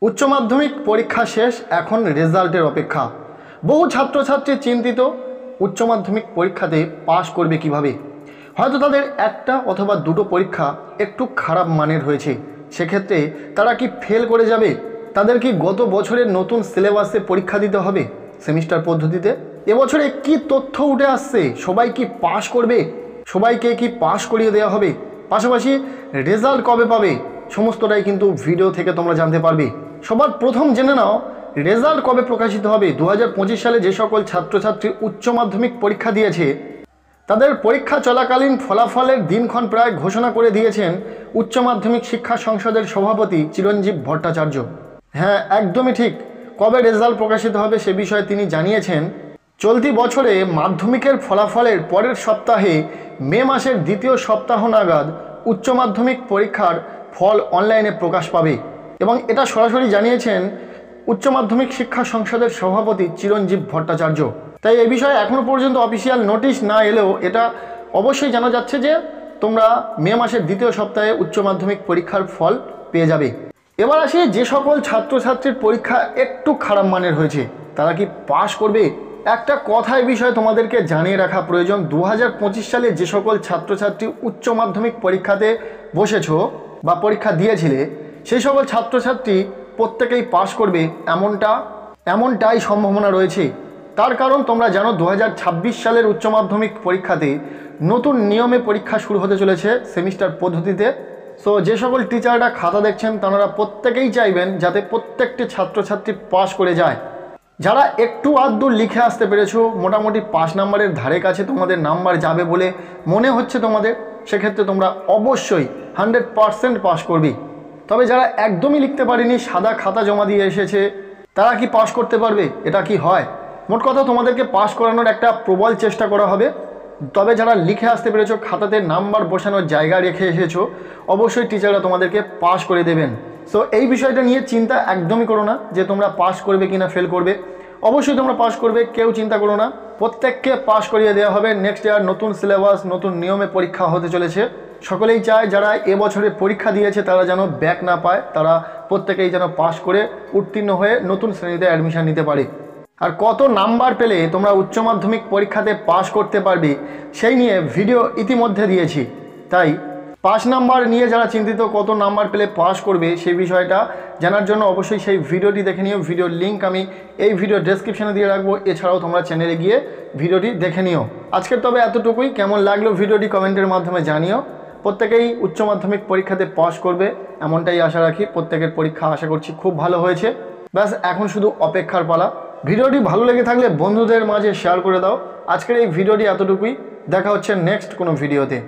উচ্চ মাধ্যমিক পরীক্ষা শেষ, এখন রেজাল্টের অপেক্ষা। বহু ছাত্রছাত্রী চিন্তিত উচ্চ মাধ্যমিক পরীক্ষাতে পাশ করবে কিভাবে। হয়তো তাদের একটা অথবা দুটো পরীক্ষা একটু খারাপ মানের হয়েছে, সেক্ষেত্রে তারা কি ফেল করে যাবে? তাদের কি গত বছরের নতুন সিলেবাসে পরীক্ষা দিতে হবে সেমিস্টার পদ্ধতিতে? এবছরে কি তথ্য উঠে আসছে? সবাই কি পাশ করবে? সবাইকে কি পাশ করিয়ে দেওয়া হবে? পাশাপাশি রেজাল্ট কবে পাবে? সমস্তটাই কিন্তু ভিডিও থেকে তোমরা জানতে পারবে। সবার প্রথম জেনে নাও রেজাল্ট কবে প্রকাশিত হবে। 2025 সালে যে সকল ছাত্রছাত্রী উচ্চ মাধ্যমিক পরীক্ষা দিয়েছে তাদের পরীক্ষা চলাকালীন ফলাফলের দিনক্ষণ প্রায় ঘোষণা করে দিয়েছেন উচ্চ মাধ্যমিক শিক্ষা সংসদের সভাপতি চিরঞ্জীব ভট্টাচার্য। হ্যাঁ, একদমই ঠিক। কবে রেজাল্ট প্রকাশিত হবে সে বিষয়ে তিনি জানিয়েছেন, চলতি বছরে মাধ্যমিকের ফলাফলের পরের সপ্তাহে মে মাসের দ্বিতীয় সপ্তাহ নাগাদ উচ্চ মাধ্যমিক পরীক্ষার ফল অনলাইনে প্রকাশ পাবে। এবং এটা সরাসরি জানিয়েছেন উচ্চ মাধ্যমিক শিক্ষা সংসদের সভাপতি চিরঞ্জীব ভট্টাচার্য। তাই এই বিষয়ে এখনও পর্যন্ত অফিসিয়াল নোটিশ না এলেও এটা অবশ্যই জানা যাচ্ছে যে তোমরা মে মাসের দ্বিতীয় সপ্তাহে উচ্চ মাধ্যমিক পরীক্ষার ফল পেয়ে যাবে। এবার আসি, যে সকল ছাত্রছাত্রীর পরীক্ষা একটু খারাপ মানের হয়েছে তারা কি পাশ করবে? একটা কথা এই বিষয়ে তোমাদেরকে জানিয়ে রাখা প্রয়োজন। 2025 সালে যে সকল ছাত্রছাত্রী উচ্চ মাধ্যমিক পরীক্ষাতে বসেছ বা পরীক্ষা দিয়েছিলে সেই সকল ছাত্রছাত্রী প্রত্যেকেই পাশ করবে এমনটাই সম্ভাবনা রয়েছে। তার কারণ তোমরা জানো 2026 সালের উচ্চ মাধ্যমিক পরীক্ষাতে নতুন নিয়মে পরীক্ষা শুরু হতে চলেছে সেমিস্টার পদ্ধতিতে। সো যে সকল টিচাররা খাতা দেখছেন তারা প্রত্যেকেই চাইবেন যাতে প্রত্যেকটি ছাত্রছাত্রী পাশ করে যায়। যারা একটু আধদূর লিখে আসতে পেরেছো, মোটামুটি 5 নাম্বারের ধারে কাছে তোমাদের নাম্বার যাবে বলে মনে হচ্ছে তোমাদের, সেক্ষেত্রে তোমরা অবশ্যই 100% পাশ করবে। তবে যারা একদমই লিখতে পারেনি, সাদা খাতা জমা দিয়ে এসেছে, তারা কি পাশ করতে পারবে? এটা কি হয়? মোট কথা তোমাদেরকে পাশ করানোর একটা প্রবল চেষ্টা করা হবে। তবে যারা লিখে আসতে পেরেছো, খাতাতে নাম্বার বসানোর জায়গা রেখে এসেছো, অবশ্যই টিচাররা তোমাদেরকে পাশ করে দেবেন। সো এই বিষয়টা নিয়ে চিন্তা একদমই করো না যে তোমরা পাশ করবে কিনা ফেল করবে। অবশ্যই তোমরা পাশ করবে, কেউ চিন্তা করো না। প্রত্যেককে পাশ করিয়ে দেওয়া হবে। নেক্সট ইয়ার নতুন সিলেবাস, নতুন নিয়মে পরীক্ষা হতে চলেছে। সকলেই চায় যারা এবছরে পরীক্ষা দিয়েছে তারা যেন ব্যাক না পায়, তারা প্রত্যেকেই যেন পাশ করে উত্তীর্ণ হয়ে নতুন শ্রেণীতে অ্যাডমিশন নিতে পারে। আর কত নাম্বার পেলে তোমরা উচ্চ মাধ্যমিক পরীক্ষাতে পাশ করতে পারবে সেই নিয়ে ভিডিও ইতিমধ্যে দিয়েছি। তাই 5 নাম্বার নিয়ে যারা চিন্তিত কত নাম্বার পেলে পাশ করবে সেই বিষয়টা জানার জন্য অবশ্যই সেই ভিডিওটি দেখে নিও। ভিডিওর লিঙ্ক আমি এই ভিডিও ডেসক্রিপশনে দিয়ে রাখবো। এছাড়াও তোমরা চ্যানেলে গিয়ে ভিডিওটি দেখে নিও। আজকের তবে এতটুকুই। কেমন লাগলো ভিডিওটি কমেন্টের মাধ্যমে জানিও। প্রত্যেকেই উচ্চ মাধ্যমিক পরীক্ষাতে পাশ করবে এমনটাই আশা রাখি। প্রত্যেকের পরীক্ষা আশা করছি খুব ভালো হয়েছে। ব্যাস এখন শুধু অপেক্ষার পালা। ভিডিওটি ভালো লেগে থাকলে বন্ধুদের মাঝে শেয়ার করে দাও। আজকের এই ভিডিওটি এতটুকুই। দেখা হচ্ছে নেক্সট কোনো ভিডিওতে।